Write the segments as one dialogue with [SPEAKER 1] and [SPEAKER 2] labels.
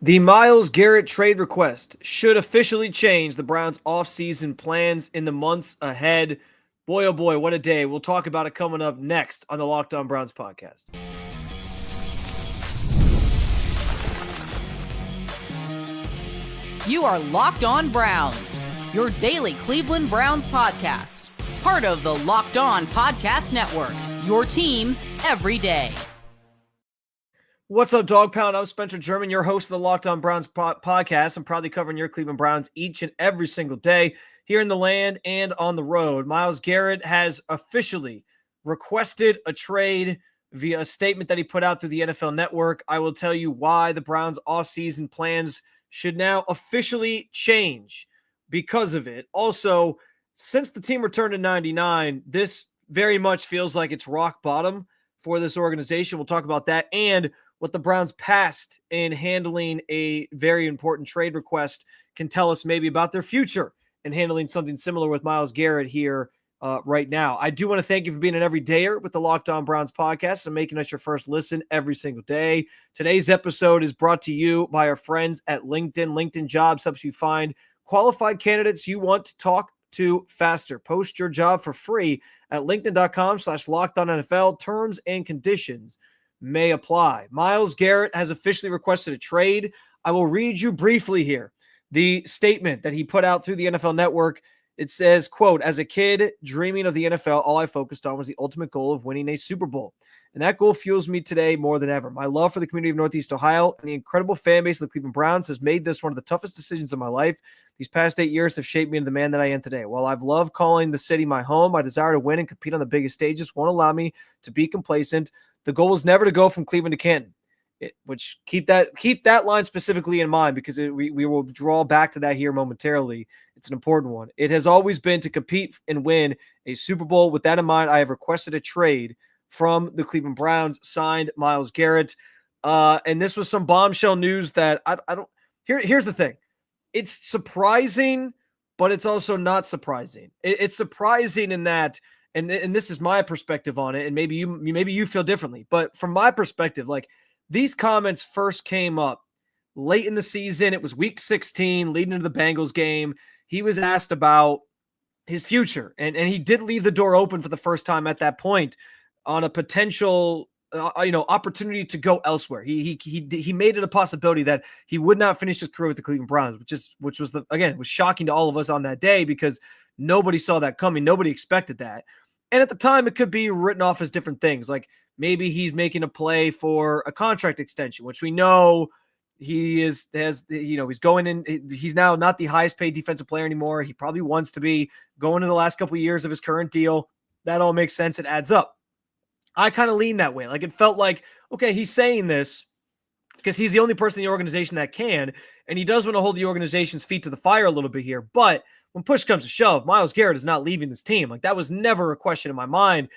[SPEAKER 1] The Myles Garrett trade request should officially change the Browns' offseason plans in the months ahead. Boy, oh boy, what a day. We'll talk about it coming up next on the Locked On Browns podcast.
[SPEAKER 2] You are Locked On Browns, your daily Cleveland Browns podcast. Part of the Locked On Podcast Network, your team every day.
[SPEAKER 1] What's up, Dog Pound? I'm Spencer German, your host of the Locked On Browns podcast. I'm proudly covering your Cleveland Browns each and every single day here in the land and on the road. Myles Garrett has officially requested a trade via a statement that he put out through the NFL Network. I will tell you why the Browns' offseason plans should now officially change because of it. Also, since the team returned in 99, this very much feels like it's rock bottom for this organization. We'll talk about that and what the Browns' past in handling a very important trade request can tell us maybe about their future and handling something similar with Myles Garrett here right now. I do want to thank you for being an everydayer with the Locked On Browns podcast and making us your first listen every single day. Today's episode is brought to you by our friends at LinkedIn. LinkedIn Jobs helps you find qualified candidates you want to talk to faster. Post your job for free at linkedin.com/LockedOnNFL. Terms and conditions may apply. Myles Garrett has officially requested a trade. I will read you briefly here the statement that he put out through the NFL Network. It says, quote, "As a kid dreaming of the NFL, all I focused on was the ultimate goal of winning a Super Bowl. And that goal fuels me today more than ever. My love for the community of Northeast Ohio and the incredible fan base of the Cleveland Browns has made this one of the toughest decisions of my life. These past 8 years have shaped me into the man that I am today. While I've loved calling the city my home, my desire to win and compete on the biggest stages won't allow me to be complacent. The goal is never to go from Cleveland to Canton." Which keep that line specifically in mind because we will draw back to that here momentarily. It's an important one. "It has always been to compete and win a Super Bowl. With that in mind, I have requested a trade from the Cleveland Browns." Signed, Myles Garrett. And this was some bombshell news that I don't. Here's the thing. It's surprising, but it's also not surprising. It's surprising in that. And this is my perspective on it, and maybe you feel differently. But from my perspective, like these comments first came up late in the season. It was week 16, leading into the Bengals game. He was asked about his future, and he did leave the door open for the first time at that point on a potential opportunity to go elsewhere. He made it a possibility that he would not finish his career with the Cleveland Browns, which was it was shocking to all of us on that day because nobody saw that coming. Nobody expected that. And at the time, it could be written off as different things. Like maybe he's making a play for a contract extension, which we know he's going in. He's now not the highest paid defensive player anymore. He probably wants to be going to the last couple of years of his current deal. That all makes sense. It adds up. I kind of lean that way. Like it felt like, okay, he's saying this because he's the only person in the organization that can, and he does want to hold the organization's feet to the fire a little bit here. But when push comes to shove, Myles Garrett is not leaving this team. Like that was never a question in my mind,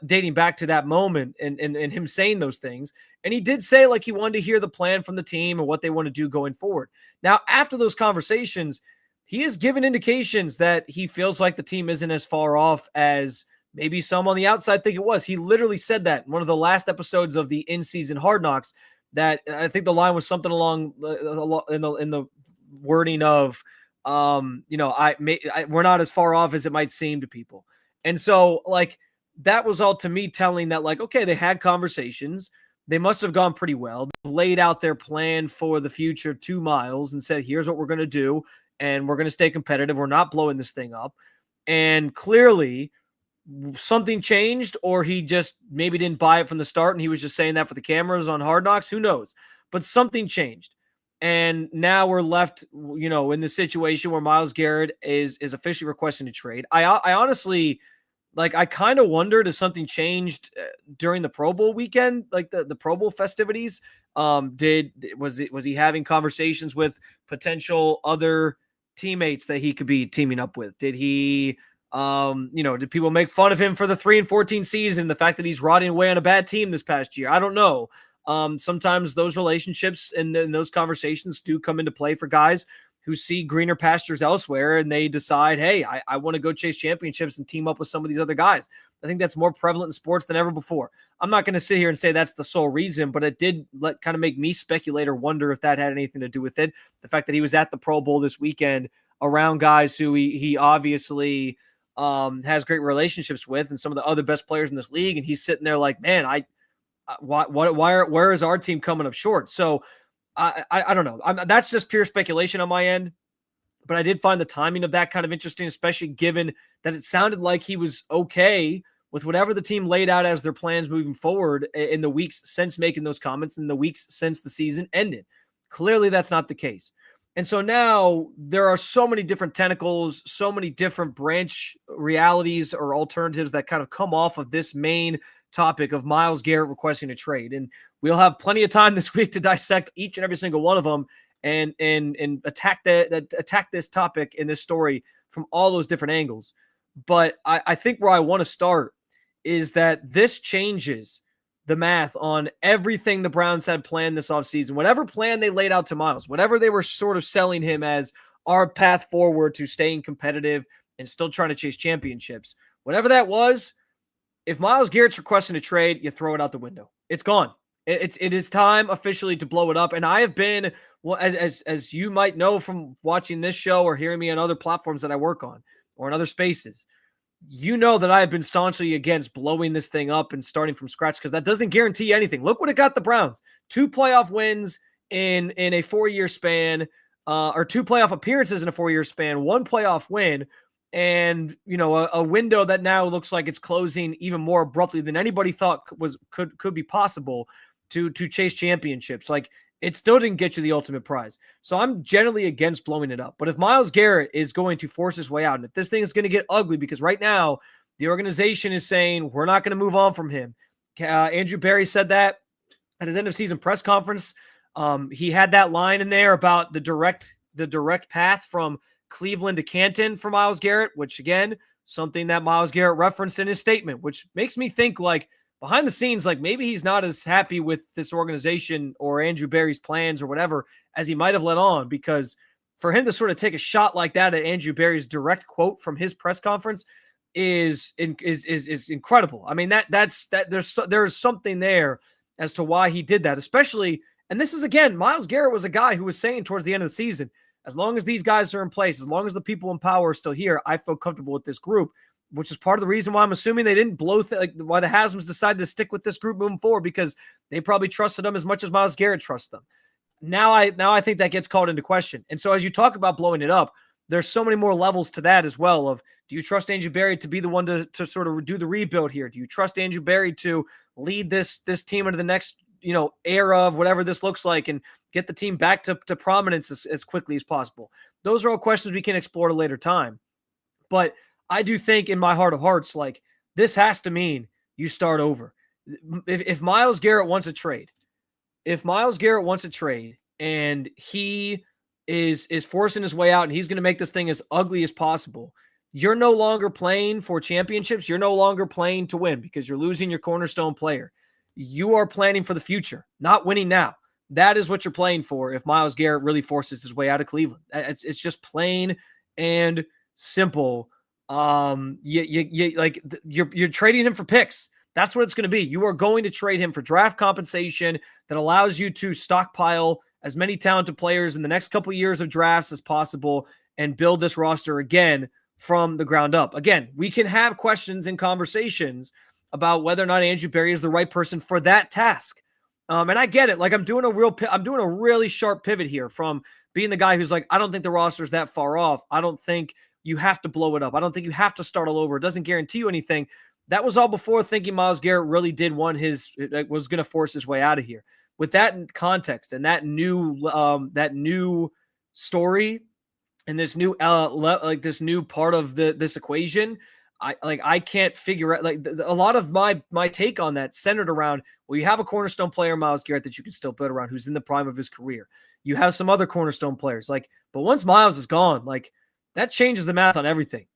[SPEAKER 1] dating back to that moment and him saying those things. And he did say like he wanted to hear the plan from the team and what they want to do going forward. Now, after those conversations, he has given indications that he feels like the team isn't as far off as maybe some on the outside think it was. He literally said that in one of the last episodes of the in-season Hard Knocks. That I think the line was something along in the wording of, we're not as far off as it might seem to people. And so like, that was all to me telling that like, okay, they had conversations. They must have gone pretty well. They laid out their plan for the future to Myles and said, here's what we're going to do. And we're going to stay competitive. We're not blowing this thing up. And clearly something changed, or he just maybe didn't buy it from the start and he was just saying that for the cameras on Hard Knocks. Who knows? But something changed. And now we're left, in the situation where Myles Garrett is officially requesting a trade. I honestly, like, I kind of wondered if something changed during the Pro Bowl weekend, like the Pro Bowl festivities. Was he having conversations with potential other teammates that he could be teaming up with? Did he, did people make fun of him for the 3-14 season? The fact that he's rotting away on a bad team this past year? I don't know. Sometimes those relationships and those conversations do come into play for guys who see greener pastures elsewhere and they decide, hey, I want to go chase championships and team up with some of these other guys. I think that's more prevalent in sports than ever before. I'm not going to sit here and say that's the sole reason, but it did kind of make me speculate or wonder if that had anything to do with it. The fact that he was at the Pro Bowl this weekend around guys who he obviously has great relationships with and some of the other best players in this league. And he's sitting there like, man, where is our team coming up short? So I don't know. That's just pure speculation on my end. But I did find the timing of that kind of interesting, especially given that it sounded like he was okay with whatever the team laid out as their plans moving forward in the weeks since making those comments, in the weeks since the season ended. Clearly, that's not the case. And so now there are so many different tentacles, so many different branch realities or alternatives that kind of come off of this main topic of Myles Garrett requesting a trade. And we'll have plenty of time this week to dissect each and every single one of them and attack this topic in this story from all those different angles. But I think where I want to start is that this changes the math on everything the Browns had planned this offseason. Whatever plan they laid out to Myles, whatever they were sort of selling him as our path forward to staying competitive and still trying to chase championships, whatever that was, if Myles Garrett's requesting a trade, you throw it out the window. It's gone. It is time officially to blow it up. And I have been, well, as you might know from watching this show or hearing me on other platforms that I work on or in other spaces, you know that I have been staunchly against blowing this thing up and starting from scratch because that doesn't guarantee anything. Look what it got the Browns. 2 playoff wins in a 4-year span, or 2 playoff appearances in a 4-year span, 1 playoff win, and a window that now looks like it's closing even more abruptly than anybody thought could be possible to chase championships. Like, it still didn't get you the ultimate prize. So I'm generally against blowing it up. But if Myles Garrett is going to force his way out, and if this thing is going to get ugly, because right now the organization is saying we're not going to move on from him. Andrew Berry said that at his end of season press conference. He had that line in there about the direct path from Cleveland to Canton for Myles Garrett, which again, something that Myles Garrett referenced in his statement, which makes me think like behind the scenes, like maybe he's not as happy with this organization or Andrew Berry's plans or whatever as he might have let on, because for him to sort of take a shot like that at Andrew Berry's direct quote from his press conference is incredible. I mean, there's something there as to why he did that, especially, and this is again, Myles Garrett was a guy who was saying towards the end of the season, as long as these guys are in place, as long as the people in power are still here, I feel comfortable with this group, which is part of the reason why I'm assuming they didn't why the Hasms decided to stick with this group moving forward, because they probably trusted them as much as Myles Garrett trusts them. Now I think that gets called into question. And so as you talk about blowing it up, there's so many more levels to that as well of, do you trust Andrew Berry to be the one to sort of do the rebuild here? Do you trust Andrew Berry to lead this team into the next era of whatever this looks like and get the team back to prominence as quickly as possible? Those are all questions we can explore at a later time. But I do think in my heart of hearts, like, this has to mean you start over. If Myles Garrett wants a trade, and he is forcing his way out and he's going to make this thing as ugly as possible, you're no longer playing for championships. You're no longer playing to win because you're losing your cornerstone player. You are planning for the future, not winning now. That is what you're playing for if Myles Garrett really forces his way out of Cleveland. It's just plain and simple. You're trading him for picks. That's what it's going to be. You are going to trade him for draft compensation that allows you to stockpile as many talented players in the next couple of years of drafts as possible and build this roster again from the ground up. Again, we can have questions and conversations about whether or not Andrew Berry is the right person for that task. And I get it. Like, I'm doing a really sharp pivot here from being the guy who's like, I don't think the roster is that far off. I don't think you have to blow it up. I don't think you have to start all over. It doesn't guarantee you anything. That was all before thinking Myles Garrett really did was going to force his way out of here. With that in context and that new story and this new this new part of this equation, I can't figure out, like, a lot of my take on that centered around, well, you have a cornerstone player, Myles Garrett, that you can still build around, who's in the prime of his career. You have some other cornerstone players, but once Myles is gone, that changes the math on everything.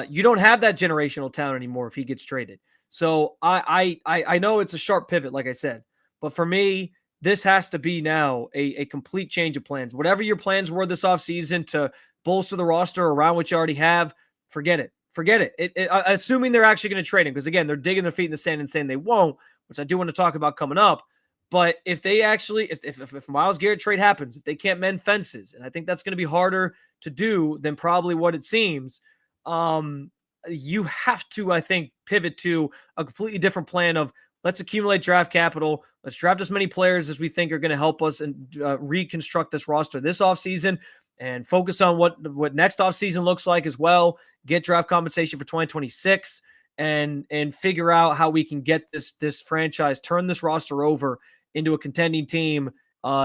[SPEAKER 1] You don't have that generational talent anymore if he gets traded. So I know it's a sharp pivot, like I said, but for me, this has to be now a complete change of plans. Whatever your plans were this offseason to bolster the roster around what you already have, forget it. Forget it. Assuming they're actually going to trade him, because again, they're digging their feet in the sand and saying they won't, which I do want to talk about coming up. But if they actually, if Myles Garrett trade happens, if they can't mend fences, and I think that's going to be harder to do than probably what it seems, you have to, I think, pivot to a completely different plan of let's accumulate draft capital. Let's draft as many players as we think are going to help us and reconstruct this roster this offseason and focus on what next offseason looks like as well. Get draft compensation for 2026 and figure out how we can get this franchise, turn this roster over into a contending team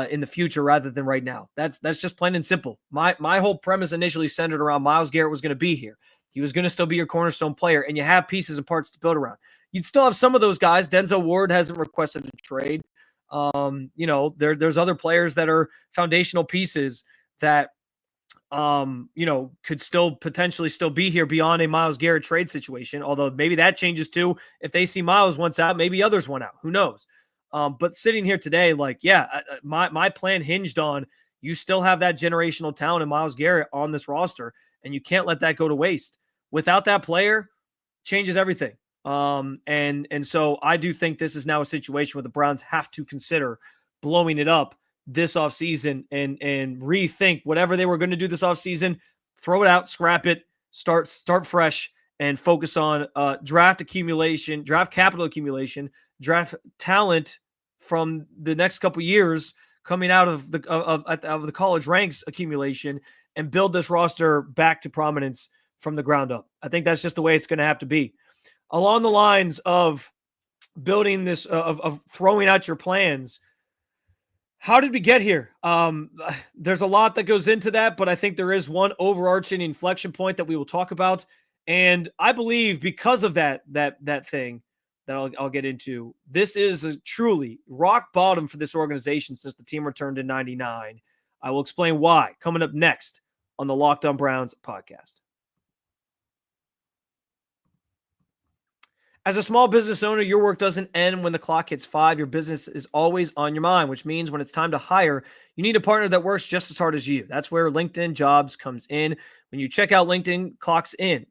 [SPEAKER 1] in the future rather than right now. That's just plain and simple. My whole premise initially centered around Myles Garrett was going to be here. He was going to still be your cornerstone player, and you have pieces and parts to build around. You'd still have some of those guys. Denzel Ward hasn't requested a trade. There's other players that are foundational pieces that could still potentially still be here beyond a Myles Garrett trade situation. Although maybe that changes too. If they see Myles once out, maybe others want out. Who knows? But sitting here today, my plan hinged on you still have that generational talent in Myles Garrett on this roster, and you can't let that go to waste. Without that player, changes everything. And so I do think this is now a situation where the Browns have to consider blowing it up this offseason and rethink whatever they were going to do this offseason, throw it out, scrap it, start fresh, and focus on draft accumulation, draft capital accumulation, draft talent from the next couple years coming out of the college ranks accumulation, and build this roster back to prominence from the ground up. I think that's just the way it's going to have to be. Along the lines of building this, of throwing out your plans, how did we get here? There's a lot that goes into that, but I think there is one overarching inflection point that we will talk about. And I believe because of that thing that I'll get into, this is a truly rock bottom for this organization since the team returned in 99. I will explain why coming up next on the Locked On Browns podcast. As a small business owner, your work doesn't end when the clock hits 5. Your business is always on your mind, which means when it's time to hire, you need a partner that works just as hard as you. That's where LinkedIn Jobs comes in. When you check out LinkedIn, clocks in.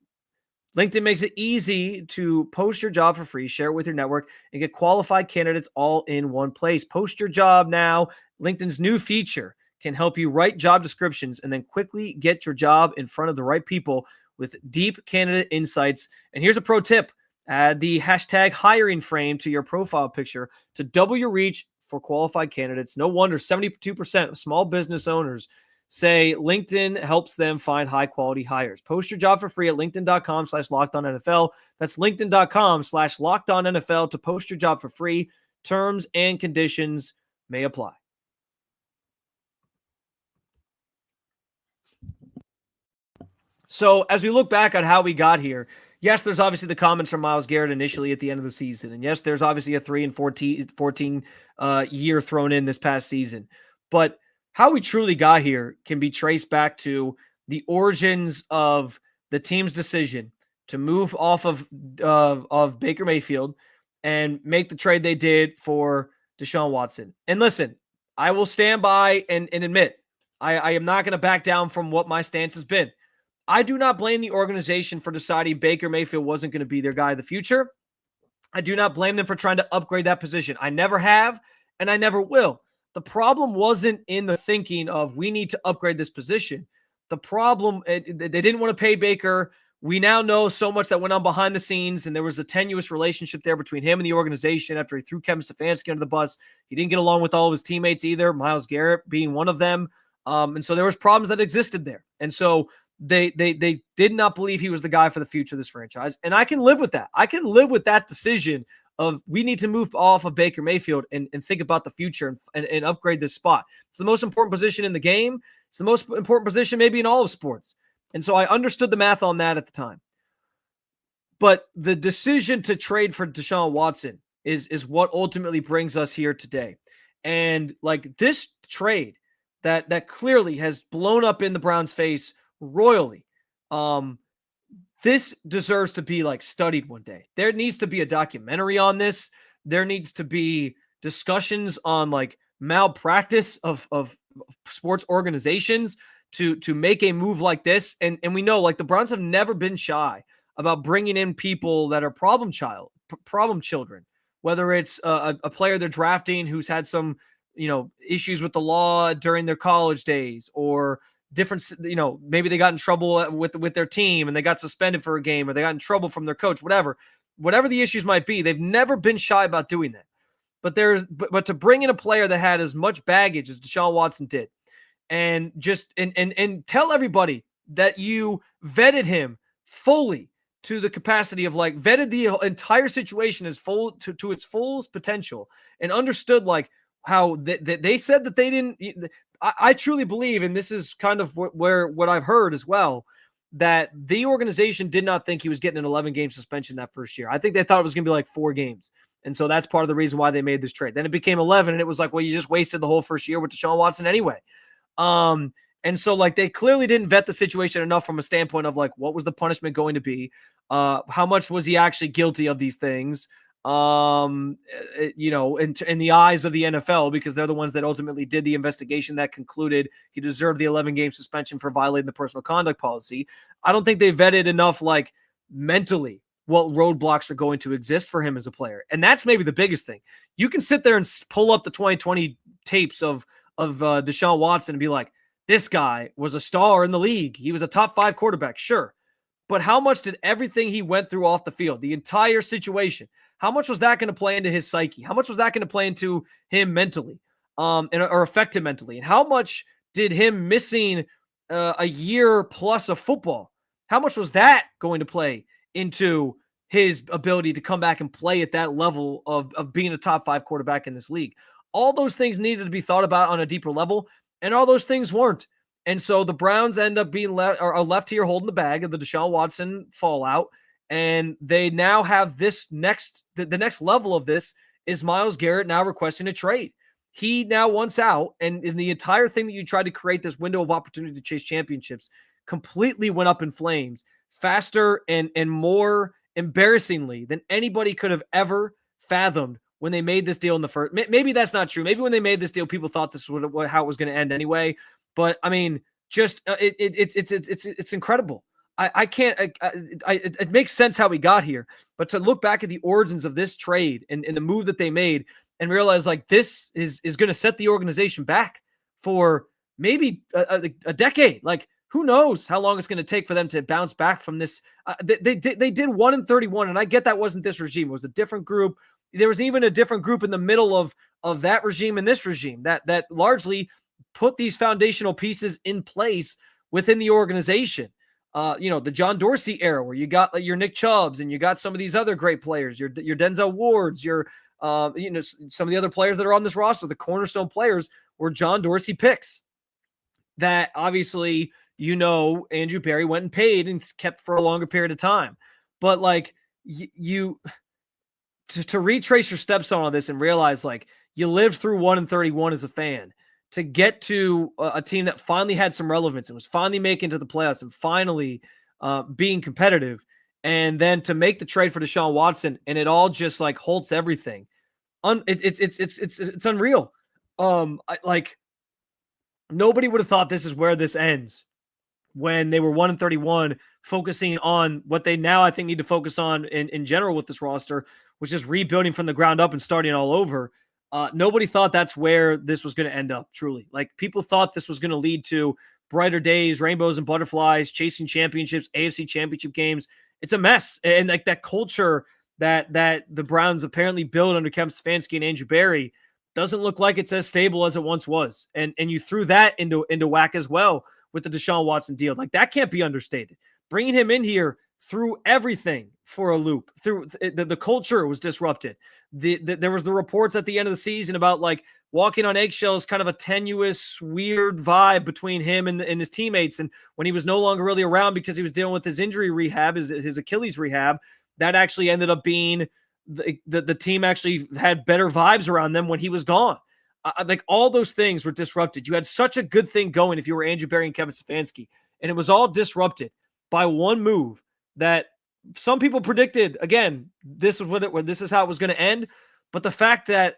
[SPEAKER 1] LinkedIn makes it easy to post your job for free, share it with your network, and get qualified candidates all in one place. Post your job now. LinkedIn's new feature can help you write job descriptions and then quickly get your job in front of the right people with deep candidate insights. And here's a pro tip. Add the hashtag hiring frame to your profile picture to double your reach for qualified candidates. No wonder 72% of small business owners say LinkedIn helps them find high-quality hires. Post your job for free at linkedin.com/LockedOnNFL. That's linkedin.com/LockedOnNFL to post your job for free. Terms and conditions may apply. So as we look back on how we got here, yes, there's obviously the comments from Myles Garrett initially at the end of the season. And yes, there's obviously a 3-14 year thrown in this past season. But how we truly got here can be traced back to the origins of the team's decision to move off of Baker Mayfield and make the trade they did for Deshaun Watson. And listen, I will stand by and admit, I am not going to back down from what my stance has been. I do not blame the organization for deciding Baker Mayfield wasn't going to be their guy of the future. I do not blame them for trying to upgrade that position. I never have, and I never will. The problem wasn't in the thinking of we need to upgrade this position. The problem, they didn't want to pay Baker. We now know so much that went on behind the scenes, and there was a tenuous relationship there between him and the organization after he threw Kevin Stefanski under the bus. He didn't get along with all of his teammates either, Myles Garrett being one of them. And so there was problems that existed there. And so they did not believe he was the guy for the future of this franchise. And I can live with that. I can live with that decision of we need to move off of Baker Mayfield and think about the future and upgrade this spot. It's the most important position in the game. It's the most important position maybe in all of sports. And so I understood the math on that at the time. But the decision to trade for Deshaun Watson is what ultimately brings us here today. And like this trade that clearly has blown up in the Browns' face royally. This deserves to be like studied one day. There needs to be a documentary on this. There needs to be discussions on like malpractice of sports organizations to make a move like this. And we know, like, the Browns have never been shy about bringing in people that are problem children, whether it's a player they're drafting who's had some, issues with the law during their college days, or different, maybe they got in trouble with their team and they got suspended for a game, or they got in trouble from their coach, whatever the issues might be. They've never been shy about doing that. But to bring in a player that had as much baggage as Deshaun Watson did, and just and tell everybody that you vetted him fully to the capacity of, like, vetted the entire situation as full to its fullest potential, and understood, like, how they said that they didn't. I truly believe, and this is kind of what I've heard as well, that the organization did not think he was getting an 11-game suspension that first year. I think they thought it was going to be like 4 games. And so that's part of the reason why they made this trade. Then it became 11, and it was like, well, you just wasted the whole first year with Deshaun Watson anyway. And so, like, they clearly didn't vet the situation enough from a standpoint of, like, what was the punishment going to be? How much was he actually guilty of these things? In the eyes of the NFL, because they're the ones that ultimately did the investigation that concluded he deserved the 11-game suspension for violating the personal conduct policy. I don't think they vetted enough, like, mentally, what roadblocks are going to exist for him as a player. And that's maybe the biggest thing. You can sit there and pull up the 2020 tapes of Deshaun Watson and be like, this guy was a star in the league. He was a top 5 quarterback, sure. But how much did everything he went through off the field, the entire situation, how much was that going to play into his psyche? How much was that going to play into him mentally, or affect him mentally? And how much did him missing a year plus of football, how much was that going to play into his ability to come back and play at that level of being a top 5 quarterback in this league? All those things needed to be thought about on a deeper level, and all those things weren't. And so the Browns end up being left here holding the bag of the Deshaun Watson fallout. And they now have the next level of this is Myles Garrett now requesting a trade. He now wants out, and in the entire thing that you tried to create, this window of opportunity to chase championships, completely went up in flames faster and more embarrassingly than anybody could have ever fathomed when they made this deal in the first. Maybe that's not true. Maybe when they made this deal, people thought this was how it was going to end anyway. But I mean, just it's incredible. I can't. It makes sense how we got here, but to look back at the origins of this trade and the move that they made, and realize, like, this is going to set the organization back for maybe a decade. Like, who knows how long it's going to take for them to bounce back from this? They did 1-31, and I get that wasn't this regime. It was a different group. There was even a different group in the middle of that regime and this regime that largely put these foundational pieces in place within the organization. The John Dorsey era, where you got, like, your Nick Chubbs, and you got some of these other great players, your Denzel Wards, your some of the other players that are on this roster, the cornerstone players, were John Dorsey picks that obviously, Andrew Berry went and paid and kept for a longer period of time. But, like, to retrace your steps on all this and realize, like, you lived through 1-31 as a fan, to get to a team that finally had some relevance and was finally making to the playoffs and finally being competitive, and then to make the trade for Deshaun Watson, and it all just, like, halts everything. It's unreal. Nobody would have thought this is where this ends, when they were 1-31, focusing on what they now, I think, need to focus on in general with this roster, which is rebuilding from the ground up and starting all over. Nobody thought that's where this was going to end up, truly. Like, people thought this was going to lead to brighter days, rainbows and butterflies, chasing championships, AFC championship games. It's a mess. And, like, that culture that the Browns apparently built under Kevin Stefanski and Andrew Berry doesn't look like it's as stable as it once was. And you threw that into whack as well with the Deshaun Watson deal. Like, that can't be understated. Bringing him in here threw everything for a loop. The culture was disrupted. There was the reports at the end of the season about, like, walking on eggshells, kind of a tenuous, weird vibe between him and his teammates. And when he was no longer really around because he was dealing with his injury rehab, his Achilles rehab, that actually ended up being the team actually had better vibes around them when he was gone. Like, all those things were disrupted. You had such a good thing going if you were Andrew Berry and Kevin Stefanski, and it was all disrupted by one move that some people predicted. Again, this is how it was going to end. But the fact that,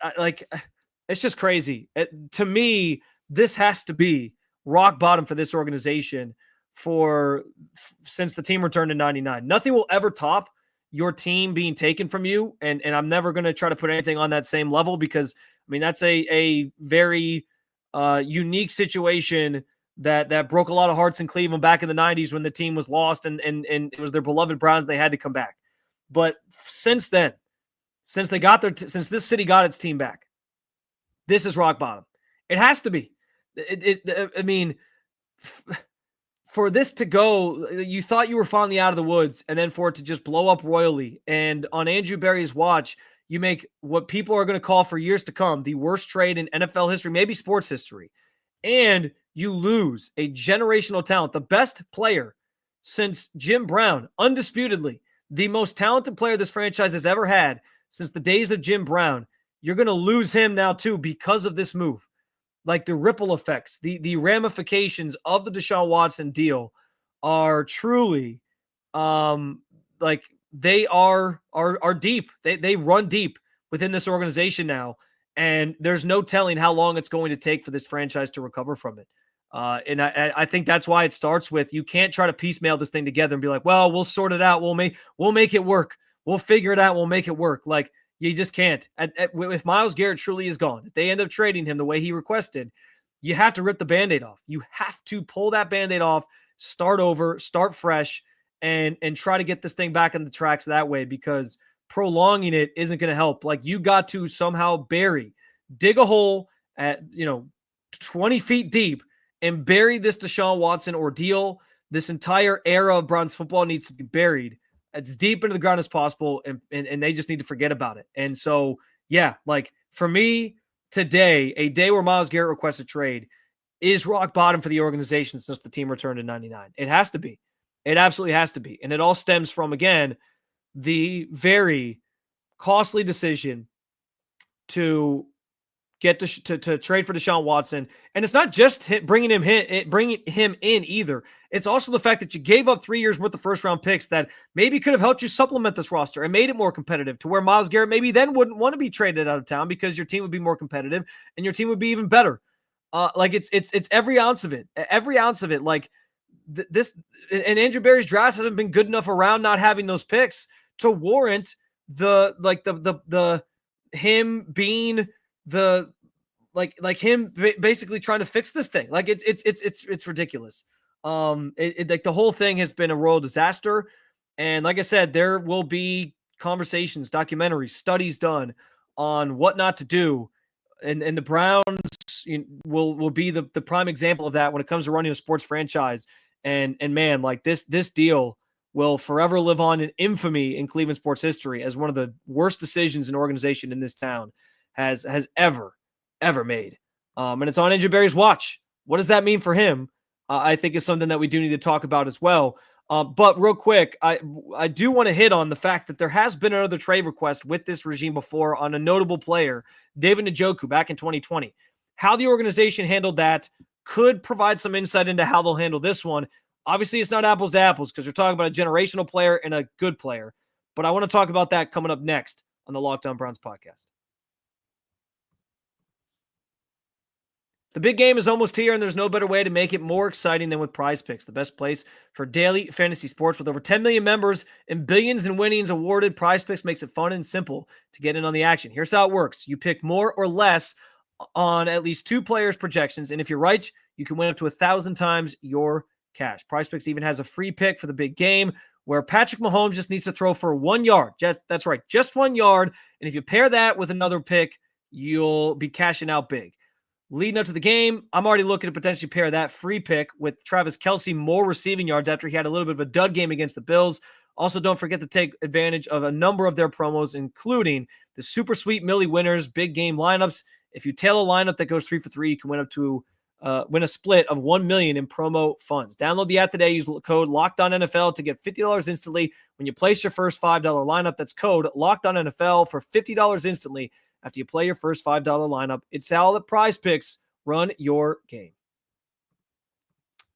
[SPEAKER 1] It's just crazy. To me, this has to be rock bottom for this organization since the team returned in 99. Nothing will ever top your team being taken from you. And I'm never going to try to put anything on that same level because, I mean, that's a very unique situation that broke a lot of hearts in Cleveland back in the 90s when the team was lost and it was their beloved Browns. They had to come back. But since then, since this city got its team back, this is rock bottom. It has to be. I mean, for this to go, you thought you were finally out of the woods, and then for it to just blow up royally. And on Andrew Berry's watch, you make what people are going to call for years to come the worst trade in NFL history, maybe sports history. And you lose a generational talent, the best player since Jim Brown, undisputedly, the most talented player this franchise has ever had since the days of Jim Brown. You're going to lose him now too because of this move. Like the ripple effects, the ramifications of the Deshaun Watson deal are truly like they are deep. They run deep within this organization now, and there's no telling how long it's going to take for this franchise to recover from it. And I think that's why it starts with you can't try to piecemeal this thing together and be like, well, we'll sort it out. We'll make it work. We'll figure it out. We'll make it work. Like you just can't. If Myles Garrett truly is gone, if they end up trading him the way he requested, you have to rip the Band-Aid off. You have to pull that Band-Aid off, start over, start fresh, and try to get this thing back on the tracks that way because prolonging it isn't going to help. Like you got to somehow dig a hole at 20 feet deep and bury this Deshaun Watson ordeal. This entire era of Browns football needs to be buried as deep into the ground as possible, and they just need to forget about it. And so, yeah, like for me today, a day where Myles Garrett requests a trade is rock bottom for the organization since the team returned in 99. It has to be. It absolutely has to be. And it all stems from, again, the very costly decision to get to trade for Deshaun Watson. And it's not just bringing him in either. It's also the fact that you gave up 3 years worth of first-round picks that maybe could have helped you supplement this roster and made it more competitive to where Myles Garrett maybe then wouldn't want to be traded out of town because your team would be more competitive and your team would be even better. Like it's every ounce of it. Every ounce of it. Like this, and Andrew Berry's drafts haven't been good enough around not having those picks to warrant him being him basically trying to fix this thing. Like it's ridiculous. Like the whole thing has been a royal disaster. And like I said, there will be conversations, documentaries, studies done on what not to do. And the Browns will be the prime example of that when it comes to running a sports franchise. And man, like this deal will forever live on in infamy in Cleveland sports history as one of the worst decisions an organization in this town has ever made. And it's on Andrew Berry's watch. What does that mean for him? I think is something that we do need to talk about as well. But real quick, I do want to hit on the fact that there has been another trade request with this regime before on a notable player, David Njoku, back in 2020. How the organization handled that could provide some insight into how they'll handle this one. Obviously, it's not apples to apples because you're talking about a generational player and a good player. But I want to talk about that coming up next on the Locked On Browns podcast. The big game is almost here, and there's no better way to make it more exciting than with PrizePicks, the best place for daily fantasy sports. With over 10 million members and billions in winnings awarded, PrizePicks makes it fun and simple to get in on the action. Here's how it works. You pick more or less on at least two players' projections, and if you're right, you can win up to 1,000 times your cash. PrizePicks even has a free pick for the big game where Patrick Mahomes just needs to throw for 1 yard. That's right, just 1 yard, and if you pair that with another pick, you'll be cashing out big. Leading up to the game, I'm already looking to potentially pair that free pick with Travis Kelce more receiving yards after he had a little bit of a dud game against the Bills. Also, don't forget to take advantage of a number of their promos, including the Super Sweet Millie Winners big game lineups. If you tail a lineup that goes 3 for 3, you can win up to win a split of $1 million in promo funds. Download the app today. Use code LOCKEDONNFL to get $50 instantly when you place your first $5 lineup. That's code LOCKEDONNFL for $50 instantly after you play your first $5 lineup. It's how the PrizePicks run your game.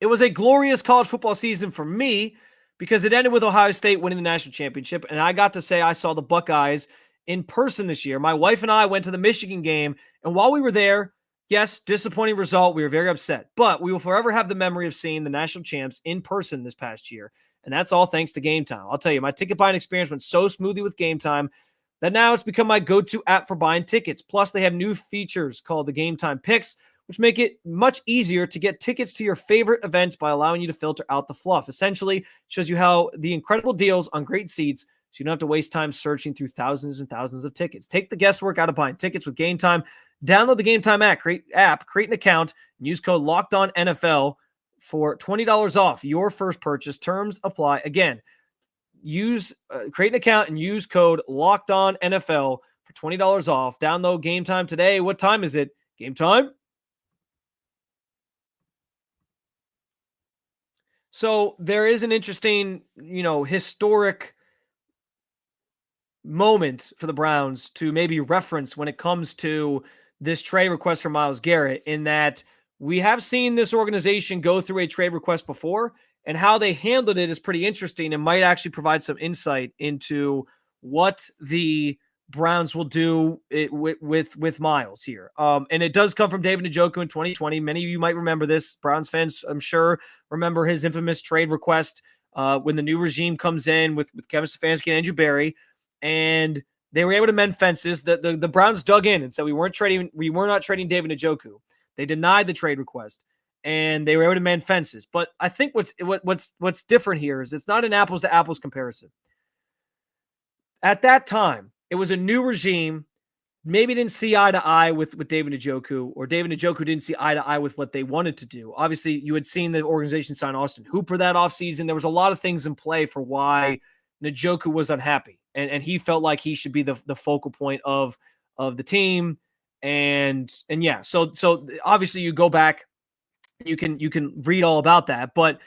[SPEAKER 1] It was a glorious college football season for me because it ended with Ohio State winning the national championship, and I got to say I saw the Buckeyes in person this year. My wife and I went to the Michigan game, and while we were there, yes, disappointing result. We were very upset, but we will forever have the memory of seeing the national champs in person this past year. And that's all thanks to Gametime. I'll tell you, my ticket buying experience went so smoothly with Gametime that now it's become my go-to app for buying tickets. Plus, they have new features called the Gametime Picks, which make it much easier to get tickets to your favorite events by allowing you to filter out the fluff. Essentially, it shows you how the incredible deals on great seats, so you don't have to waste time searching through thousands and thousands of tickets. Take the guesswork out of buying tickets with Gametime. Download the Gametime app, create an account, and use code LOCKEDONNFL for $20 off your first purchase. Terms apply. Again, create an account and use code LOCKEDONNFL for $20 off. Download Gametime today. What time is it? Game time? So there is an interesting, historic moment for the Browns to maybe reference when it comes to this trade request for Myles Garrett, in that we have seen this organization go through a trade request before, and how they handled it is pretty interesting and might actually provide some insight into what the Browns will do with Myles here. And it does come from David Njoku in 2020. Many of you might remember this. Browns fans, I'm sure, remember his infamous trade request when the new regime comes in with Kevin Stefanski and Andrew Berry, and they were able to mend fences. The Browns dug in and said we were not trading David Njoku. They denied the trade request, and they were able to mend fences. But I think what's different here is it's not an apples to apples comparison. At that time, it was a new regime, maybe didn't see eye to eye with David Njoku, or David Njoku didn't see eye to eye with what they wanted to do. Obviously, you had seen the organization sign Austin Hooper that offseason. There was a lot of things in play for why Njoku was unhappy, and he felt like he should be the focal point of the team. And yeah, so obviously you go back, you can read all about that, but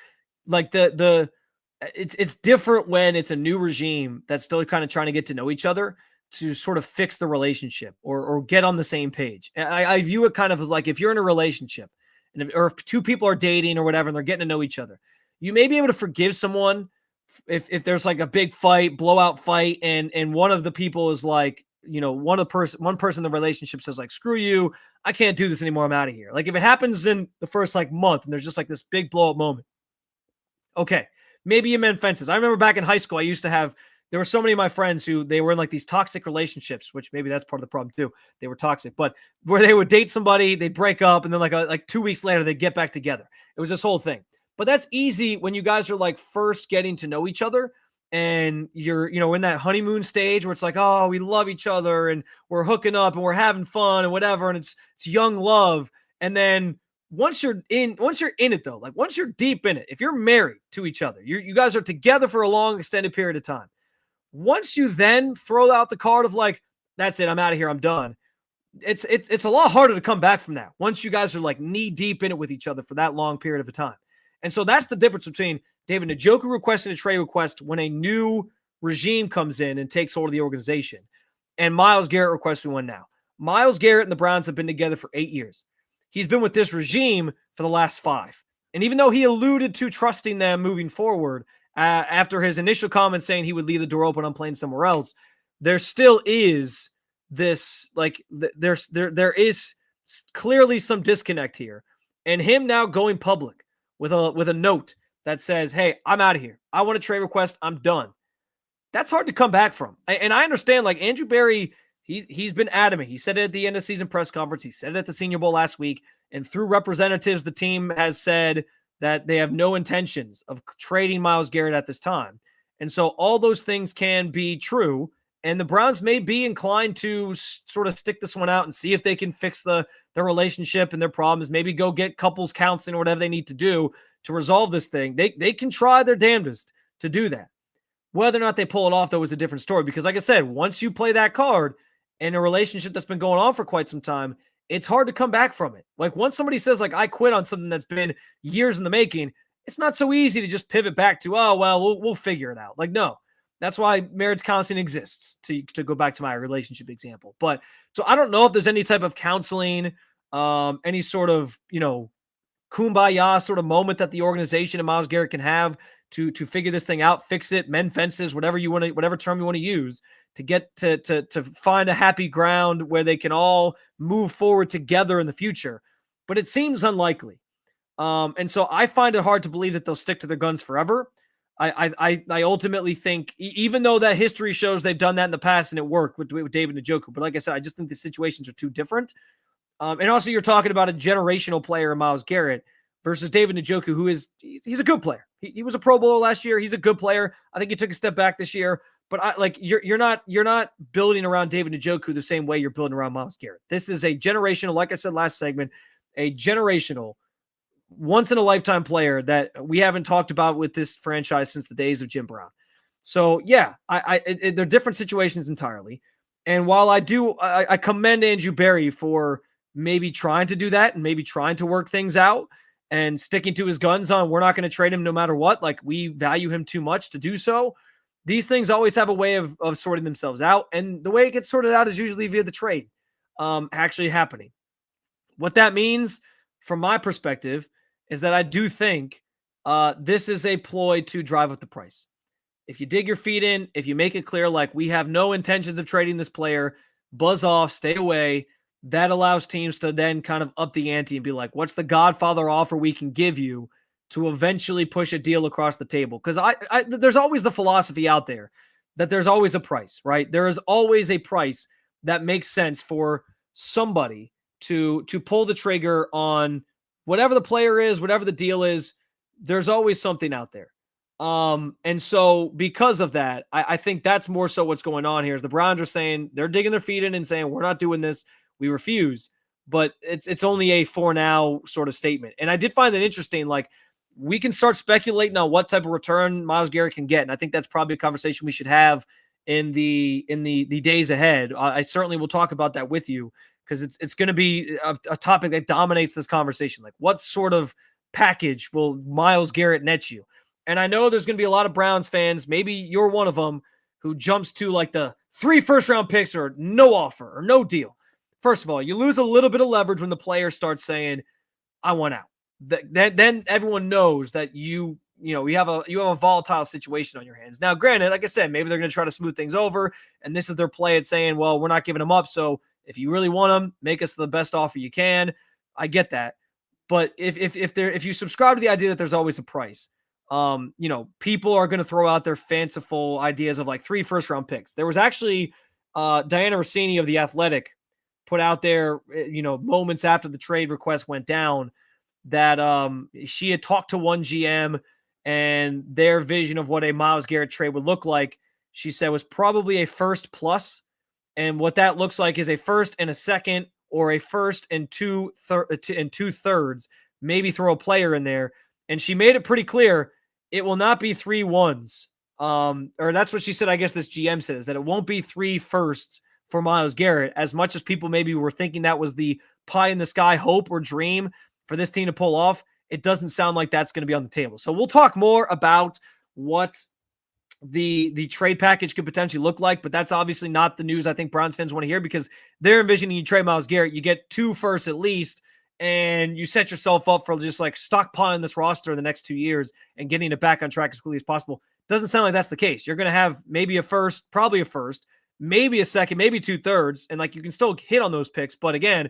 [SPEAKER 1] like it's different when it's a new regime that's still kind of trying to get to know each other to sort of fix the relationship or get on the same page. I view it kind of as like if you're in a relationship or if two people are dating or whatever, and they're getting to know each other, you may be able to forgive someone if there's like a big fight, blowout fight, and one of the people is like, one person in the relationship says like, screw you, I can't do this anymore, I'm out of here. Like if it happens in the first like month and there's just like this big blow up moment, okay, maybe you mend fences. I remember back in high school, there were so many of my friends who they were in like these toxic relationships, which maybe that's part of the problem too. They were toxic, but where they would date somebody, they'd break up, and then like 2 weeks later, they'd get back together. It was this whole thing. But that's easy when you guys are like first getting to know each other, and you're, in that honeymoon stage where it's like, oh, we love each other and we're hooking up and we're having fun and whatever. And it's young love. And then once you're in it though, like once you're deep in it, if you're married to each other, you guys are together for a long extended period of time. Once you then throw out the card of like, that's it, I'm out of here, I'm done. It's a lot harder to come back from that once you guys are like knee deep in it with each other for that long period of a time. And so that's the difference between David Njoku requesting a trade request when a new regime comes in and takes hold of the organization, and Myles Garrett requesting one now. Myles Garrett and the Browns have been together for 8 years. He's been with this regime for the last 5. And even though he alluded to trusting them moving forward after his initial comment saying he would leave the door open on playing somewhere else, there still is this, like, there is clearly some disconnect here. And him now going public with a note that says, hey, I'm out of here. I want a trade request. I'm done. That's hard to come back from. And I understand, like, Andrew Berry, he's been adamant. He said it at the end of season press conference. He said it at the Senior Bowl last week. And through representatives, the team has said that they have no intentions of trading Myles Garrett at this time. And so all those things can be true. And the Browns may be inclined to sort of stick this one out and see if they can fix their relationship and their problems, maybe go get couples counseling or whatever they need to do to resolve this thing. They can try their damnedest to do that. Whether or not they pull it off, though, is a different story. Because like I said, once you play that card in a relationship that's been going on for quite some time, it's hard to come back from it. Like once somebody says, like, I quit on something that's been years in the making, it's not so easy to just pivot back to, oh, well, we'll figure it out. Like, no. That's why marriage counseling exists, to go back to my relationship example. But so I don't know if there's any type of counseling, any sort of, kumbaya sort of moment that the organization and Myles Garrett can have to figure this thing out, fix it, mend fences, whatever term you want to use to get to find a happy ground where they can all move forward together in the future. But it seems unlikely. And so I find it hard to believe that they'll stick to their guns forever. I ultimately think, even though that history shows they've done that in the past and it worked with David Njoku, but like I said, I just think the situations are too different. And also, you're talking about a generational player in Myles Garrett versus David Njoku, who he's a good player. He was a Pro Bowler last year. He's a good player. I think he took a step back this year. But you're not building around David Njoku the same way you're building around Myles Garrett. This is a generational, like I said last segment, a generational, once in a lifetime player that we haven't talked about with this franchise since the days of Jim Brown. So yeah, they're different situations entirely. And while I commend Andrew Berry for maybe trying to do that and maybe trying to work things out and sticking to his guns on, we're not going to trade him no matter what. Like, we value him too much to do so. These things always have a way of sorting themselves out. And the way it gets sorted out is usually via the trade actually happening. What that means from my perspective is that I do think this is a ploy to drive up the price. If you dig your feet in, if you make it clear, like, we have no intentions of trading this player, buzz off, stay away, that allows teams to then kind of up the ante and be like, what's the Godfather offer we can give you to eventually push a deal across the table? Because there's always the philosophy out there that there's always a price, right? There is always a price that makes sense for somebody to pull the trigger on whatever the player is, whatever the deal is. There's always something out there. And so because of that, I think that's more so what's going on here is the Browns are saying, they're digging their feet in and saying, we're not doing this. We refuse. But it's only a for now sort of statement. And I did find that interesting. Like, we can start speculating on what type of return Myles Garrett can get. And I think that's probably a conversation we should have in the days ahead. I certainly will talk about that with you, because it's going to be a topic that dominates this conversation. Like, what sort of package will Myles Garrett net you? And I know there's going to be a lot of Browns fans, maybe you're one of them, who jumps to like the 3 first-round picks or no offer or no deal. First of all, you lose a little bit of leverage when the player starts saying, I want out. Then everyone knows that you have a volatile situation on your hands. Now, granted, like I said, maybe they're going to try to smooth things over, and this is their play at saying, well, we're not giving them up, so if you really want them, make us the best offer you can. I get that. But if you subscribe to the idea that there's always a price, people are going to throw out their fanciful ideas of like 3 first-round picks. There was actually Diana Rossini of The Athletic put out there, moments after the trade request went down, that she had talked to one GM and their vision of what a Myles Garrett trade would look like, she said, was probably a first plus. And what that looks like is a first and a second, or a first and two thirds, maybe throw a player in there. And she made it pretty clear it will not be 3 1s. Or that's what she said. I guess this GM says that it won't be 3 firsts for Myles Garrett, as much as people maybe were thinking that was the pie in the sky hope or dream for this team to pull off. It doesn't sound like that's going to be on the table. So we'll talk more about what the trade package could potentially look like, but that's obviously not the news I think Browns fans want to hear, because they're envisioning you trade Myles Garrett, you get 2 firsts at least, and you set yourself up for just like stockpiling this roster in the next 2 years and getting it back on track as quickly as possible. Doesn't sound like that's the case. You're going to have maybe a first, probably a first, maybe a second, maybe 2 thirds, and like you can still hit on those picks. But again,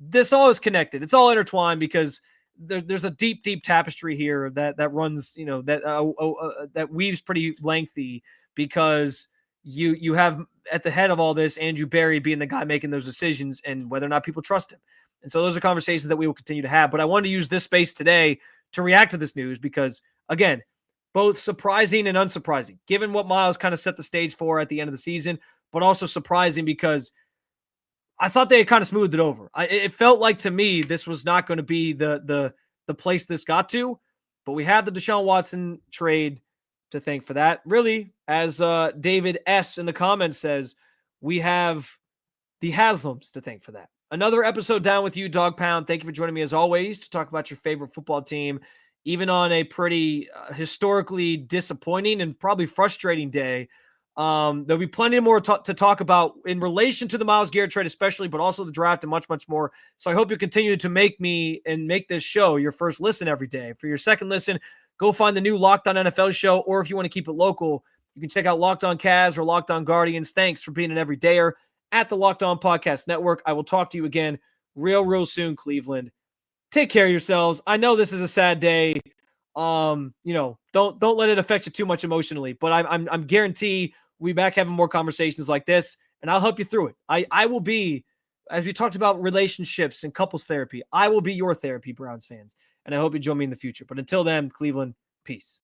[SPEAKER 1] this all is connected. It's all intertwined, because there's a deep, deep tapestry here that runs, that weaves pretty lengthy, because you have at the head of all this Andrew Berry being the guy making those decisions and whether or not people trust him. And so those are conversations that we will continue to have. But I wanted to use this space today to react to this news, because again, both surprising and unsurprising, given what Myles kind of set the stage for at the end of the season, but also surprising because I thought they had kind of smoothed it over. It felt like to me this was not going to be the place this got to, but we had the Deshaun Watson trade to thank for that. Really, as David S. in the comments says, we have the Haslams to thank for that. Another episode down with you, Dog Pound. Thank you for joining me as always to talk about your favorite football team, even on a pretty historically disappointing and probably frustrating day. There'll be plenty more to talk about in relation to the Myles Garrett trade, especially, but also the draft and much, much more. So I hope you continue to make this show your first listen every day. For your second listen, go find the new Locked On NFL show, or if you want to keep it local, You can check out Locked On Cavs or Locked On Guardians. Thanks for being an everydayer at the Locked On Podcast Network. I will talk to you again real soon, Cleveland. Take care of yourselves. I know this is a sad day. Don't let it affect you too much emotionally, but I'm guarantee we'll be back having more conversations like this, and I'll help you through it. I will be, as we talked about relationships and couples therapy, I will be your therapy, Browns fans, and I hope you join me in the future. But until then, Cleveland, peace.